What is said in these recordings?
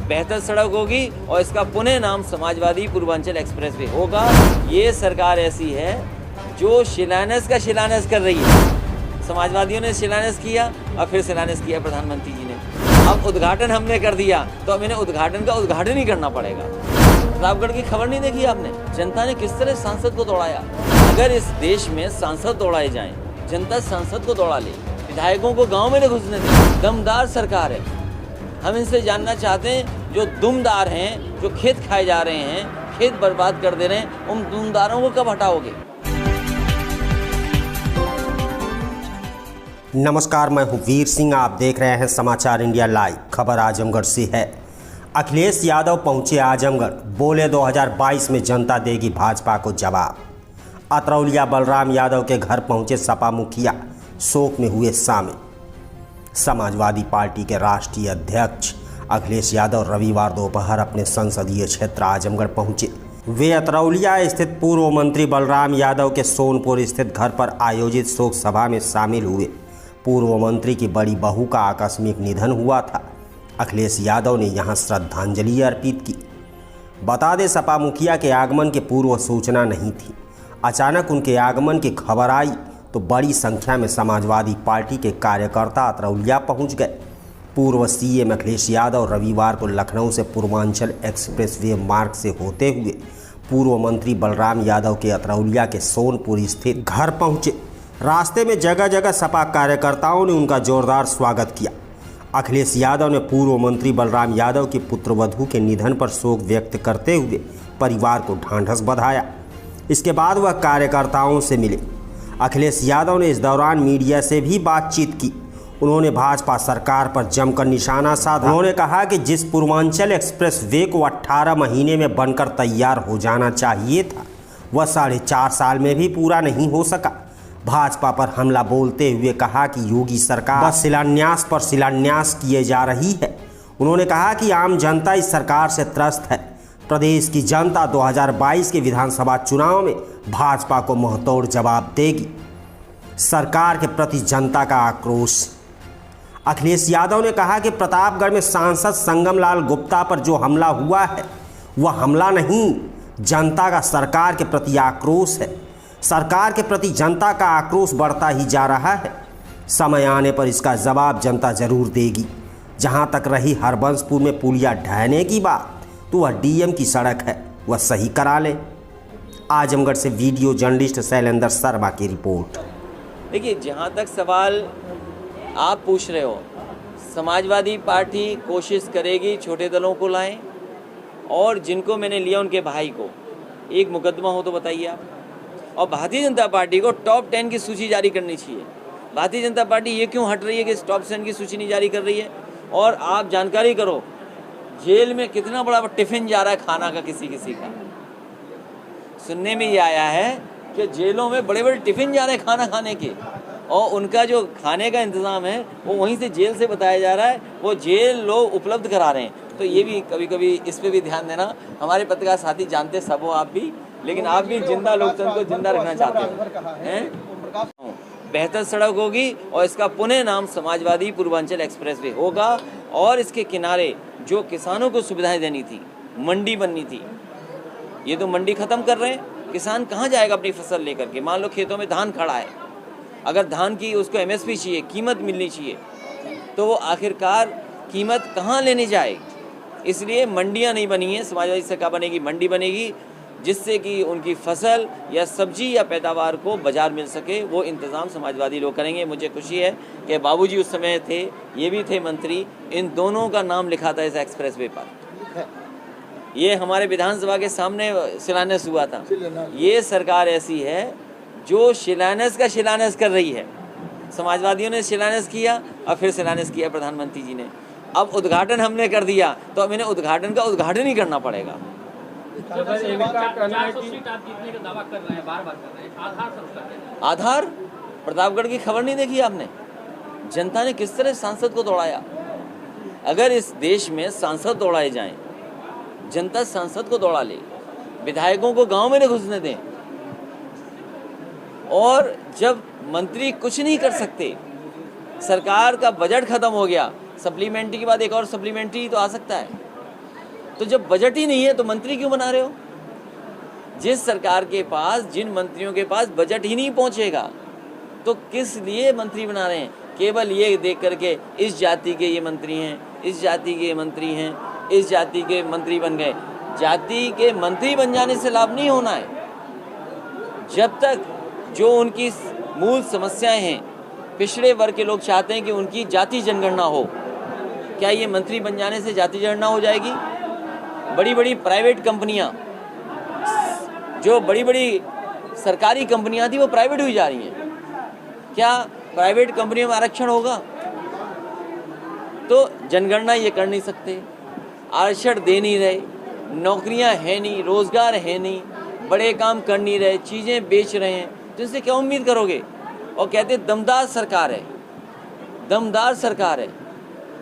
बेहतर सड़क होगी और इसका पुनः नाम समाजवादी पूर्वांचल एक्सप्रेसवे होगा। ये सरकार ऐसी है जो शिलान्यास का शिलान्यास कर रही है। समाजवादियों ने शिलान्यास किया और फिर शिलान्यास किया प्रधानमंत्री जी ने। अब उद्घाटन हमने कर दिया तो अब इन्हें उद्घाटन का उद्घाटन ही करना पड़ेगा। प्रतापगढ़ की खबर नहीं देखी आपने? जनता ने किस तरह सांसद को दौड़ाया। अगर इस देश में सांसद दौड़ाए जाएं, जनता सांसद को दौड़ा ले, विधायकों को गांव में न घुसने दें। दमदार सरकार है। हम इनसे जानना चाहते हैं, जो दुमदार हैं, जो खेत खाए जा रहे हैं, खेत बर्बाद कर दे रहे हैं, उन दुमदारों को कब हटाओगे? नमस्कार, मैं हूं वीर सिंह। आप देख रहे हैं समाचार इंडिया लाइव। खबर आजमगढ़ से है। अखिलेश यादव पहुंचे आजमगढ़, बोले 2022 में जनता देगी भाजपा को जवाब। अतरौलिया बलराम यादव के घर पहुंचे सपा मुखिया, शोक में हुए शामिल। समाजवादी पार्टी के राष्ट्रीय अध्यक्ष अखिलेश यादव रविवार दोपहर अपने संसदीय क्षेत्र आजमगढ़ पहुंचे। वे अतरौलिया स्थित पूर्व मंत्री बलराम यादव के सोनपुर स्थित घर पर आयोजित शोक सभा में शामिल हुए। पूर्व मंत्री की बड़ी बहू का आकस्मिक निधन हुआ था। अखिलेश यादव ने यहां श्रद्धांजलि अर्पित की। बता दें, सपा मुखिया के आगमन की पूर्व सूचना नहीं थी। अचानक उनके आगमन की खबर आई तो बड़ी संख्या में समाजवादी पार्टी के कार्यकर्ता अतरौलिया पहुंच गए। पूर्व सीएम अखिलेश यादव रविवार को लखनऊ से पूर्वांचल एक्सप्रेसवे मार्ग से होते हुए पूर्व मंत्री बलराम यादव के अतरौलिया के सोनपुर स्थित घर पहुंचे। रास्ते में जगह जगह सपा कार्यकर्ताओं ने उनका जोरदार स्वागत किया। अखिलेश यादव ने पूर्व मंत्री बलराम यादव की पुत्रवधू के निधन पर शोक व्यक्त करते हुए परिवार को ढांढस बंधाया। इसके बाद वह कार्यकर्ताओं से मिले। अखिलेश यादव ने इस दौरान मीडिया से भी बातचीत की। उन्होंने भाजपा सरकार पर जमकर निशाना साधा। उन्होंने कहा कि जिस पूर्वांचल एक्सप्रेस वे को 18 महीने में बनकर तैयार हो जाना चाहिए था, वह 4.5 साल में भी पूरा नहीं हो सका। भाजपा पर हमला बोलते हुए कहा कि योगी सरकार बस शिलान्यास पर शिलान्यास किए जा रही है। उन्होंने कहा कि आम जनता इस सरकार से त्रस्त है। प्रदेश की जनता 2022 के विधानसभा चुनाव में भाजपा को मुंहतोड़ जवाब देगी। सरकार के प्रति जनता का आक्रोश। अखिलेश यादव ने कहा कि प्रतापगढ़ में सांसद संगमलाल गुप्ता पर जो हमला हुआ है वह हमला नहीं, जनता का सरकार के प्रति आक्रोश है। सरकार के प्रति जनता का आक्रोश बढ़ता ही जा रहा है। समय आने पर इसका जवाब जनता जरूर देगी। जहां तक रही हरबंसपुर में पुलिया ढहने की बात, तो वह डीएम की सड़क है, वह सही करा ले। आजमगढ़ से वीडियो जर्नलिस्ट शैलेंद्र शर्मा की रिपोर्ट। देखिए, जहाँ तक सवाल आप पूछ रहे हो, समाजवादी पार्टी कोशिश करेगी छोटे दलों को लाएं, और जिनको मैंने लिया उनके भाई को एक मुकदमा हो तो बताइए आप। और भारतीय जनता पार्टी को टॉप 10 की सूची जारी करनी चाहिए। भारतीय जनता पार्टी ये क्यों हट रही है कि टॉप 10 की सूची नहीं जारी कर रही है? और आप जानकारी करो, जेल में कितना बड़ा टिफिन जा रहा है खाना का किसी का। सुनने में ये आया है कि जेलों में बड़े बड़े टिफिन जा रहे हैं खाना खाने के, और उनका जो खाने का इंतज़ाम है वो वहीं से जेल से बताया जा रहा है, वो जेल लोग उपलब्ध करा रहे हैं। तो ये भी कभी कभी इस पे भी ध्यान देना। हमारे पत्रकार साथी जानते सब हो आप भी, लेकिन आप भी जिंदा लोकतंत्र को जिंदा रखना चाहते हैं। बेहतर सड़क होगी और इसका पुनः नाम समाजवादी पूर्वांचल एक्सप्रेसवे होगा। और इसके किनारे जो किसानों को सुविधाएं देनी थी, मंडी बननी थी, ये तो मंडी खत्म कर रहे हैं। किसान कहाँ जाएगा अपनी फसल लेकर के? मान लो खेतों में धान खड़ा है, अगर धान की उसको एमएसपी चाहिए, कीमत मिलनी चाहिए, तो वो आखिरकार कीमत कहाँ लेने जाए? इसलिए मंडियाँ नहीं बनी हैं। समाजवादी सरकार बनेगी, मंडी बनेगी, जिससे कि उनकी फसल या सब्जी या पैदावार को बाजार मिल सके। वो इंतज़ाम समाजवादी लोग करेंगे। मुझे खुशी है कि बाबूजी उस समय थे, ये भी थे मंत्री, इन दोनों का नाम लिखा था इस एक्सप्रेसवे पर। ये हमारे विधानसभा के सामने शिलान्यास हुआ था। ये सरकार ऐसी है जो शिलान्यास का शिलान्यास कर रही है। समाजवादियों ने शिलान्यास किया और फिर शिलान्यास किया प्रधानमंत्री जी ने। अब उद्घाटन हमने कर दिया तो अब इन्हें उद्घाटन का उद्घाटन ही करना पड़ेगा। आधार प्रतापगढ़ की खबर नहीं देखी आपने? जनता ने किस तरह सांसद को दौड़ाया। अगर इस देश में सांसद दौड़ाए जाएं, जनता सांसद को दौड़ा ले, विधायकों को गांव में न घुसने दें, और जब मंत्री कुछ नहीं कर सकते, सरकार का बजट खत्म हो गया, सप्लीमेंट्री के बाद एक और सप्लीमेंट्री तो आ सकता है। तो जब बजट ही नहीं है तो मंत्री क्यों बना रहे हो? जिस सरकार के पास, जिन मंत्रियों के पास बजट ही नहीं पहुंचेगा तो किस लिए मंत्री बना रहे हैं? केवल ये देख करके इस जाति के ये मंत्री हैं, इस जाति के मंत्री हैं, इस जाति के मंत्री बन गए। जाति के मंत्री बन जाने से लाभ नहीं होना है। जब तक जो उनकी मूल समस्याएं हैं, पिछड़े वर्ग के लोग चाहते हैं कि उनकी जाति जनगणना हो। क्या ये मंत्री बन जाने से जाति जनगणना हो जाएगी? बड़ी बड़ी प्राइवेट कंपनियां, जो बड़ी बड़ी सरकारी कंपनियां थी वो प्राइवेट हुई जा रही हैं। क्या प्राइवेट कंपनियों में आरक्षण होगा? तो जनगणना ये कर नहीं सकते, आरक्षण दे नहीं रहे, नौकरियां है नहीं, रोजगार है नहीं, बड़े काम कर नहीं रहे, चीज़ें बेच रहे हैं, तो इससे क्या उम्मीद करोगे? और कहते दमदार सरकार है, दमदार सरकार है।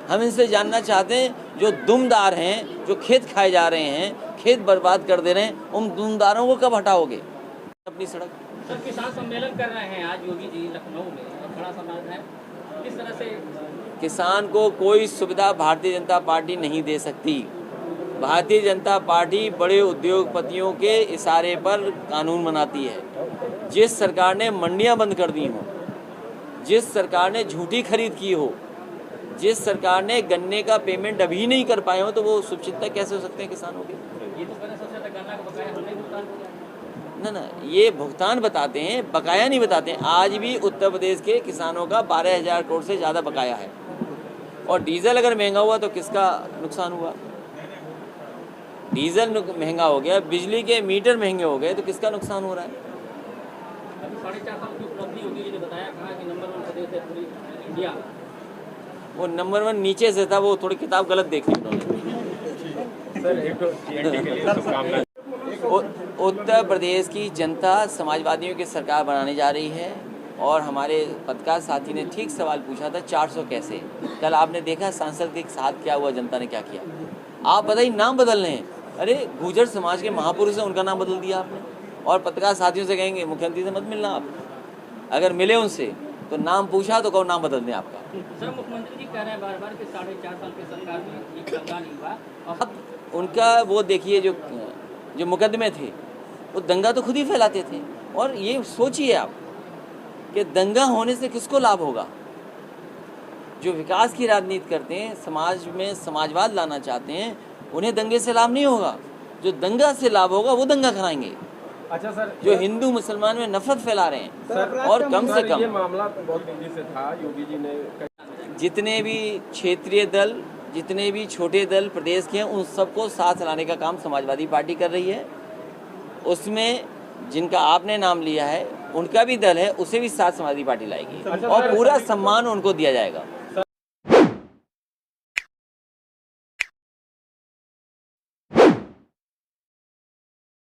हम इनसे जानना चाहते हैं, जो दुमदार हैं, जो खेत खाए जा रहे हैं, खेत बर्बाद कर दे रहे हैं, उन दुमदारों को कब हटाओगे अपनी सड़क? सर, किसान सम्मेलन कर रहे हैं आज योगी जी लखनऊ में, बड़ा सम्मेलन है, किस तरह से? किसान को कोई सुविधा भारतीय जनता पार्टी नहीं दे सकती। भारतीय जनता पार्टी बड़े उद्योगपतियों के इशारे पर कानून बनाती है। जिस सरकार ने मंडियां बंद कर दी हो, जिस सरकार ने झूठी खरीद की हो, जिस सरकार ने गन्ने का पेमेंट अभी नहीं कर पाए हो, तो वो सुचिंता कैसे हो सकते हैं किसानों के? ये तो पहले सबसे ज्यादा गन्ना का बकाया हमने भुगतान किया। ना, ये भुगतान बताते हैं, बकाया नहीं बताते हैं। आज भी उत्तर प्रदेश के किसानों का 12,000 करोड़ से ज़्यादा बकाया है। और डीजल अगर महंगा हुआ तो किसका नुकसान हुआ? डीजल महंगा हो गया, बिजली के मीटर महंगे हो गए, तो किसका नुकसान हो रहा है? अभी 4.5 साल की उपलब्धि योगी जी ने बताया, कहा कि नंबर 1 प्रदेश है पूरी इंडिया। वो नंबर 1 नीचे से था, वो थोड़ी किताब गलत देखी उन्होंने। उत्तर प्रदेश की जनता समाजवादियों की सरकार बनाने जा रही है। और हमारे पत्रकार साथी ने ठीक सवाल पूछा था, 400 कैसे? कल आपने देखा सांसद के साथ क्या हुआ, जनता ने क्या किया? आप बताइए, नाम बदलने हैं। अरे गुर्जर समाज के महापुरुष हैं, उनका नाम बदल दिया आपने। और पत्रकार साथियों से कहेंगे मुख्यमंत्री से मत मिलना आप, अगर मिले उनसे तो नाम पूछा तो कहो नाम बदल दें आपका। सर, मुख्यमंत्री जी कह रहे हैं बार बार कि 4.5 साल की सरकार में एक दंगा नहीं हुआ। अब उनका वो देखिए, जो मुकदमे थे वो दंगा तो खुद ही फैलाते थे। और ये सोचिए आप कि दंगा होने से किसको लाभ होगा? जो विकास की राजनीति करते हैं, समाज में समाजवाद लाना चाहते हैं, उन्हें दंगे से लाभ नहीं होगा। जो दंगा से लाभ होगा वो दंगा कराएंगे। अच्छा सर, जो हिंदू मुसलमान में नफरत फैला रहे हैं। सर, और कम से कम ये मामला तो बहुत तेजी से था, योगी जी ने जितने भी क्षेत्रीय दल, जितने भी छोटे दल प्रदेश के हैं, उन सबको साथ लाने का काम समाजवादी पार्टी कर रही है। उसमें जिनका आपने नाम लिया है, उनका भी दल है, उसे भी साथ समाजवादी पार्टी लाएगी और पूरा सम्मान उनको दिया जाएगा।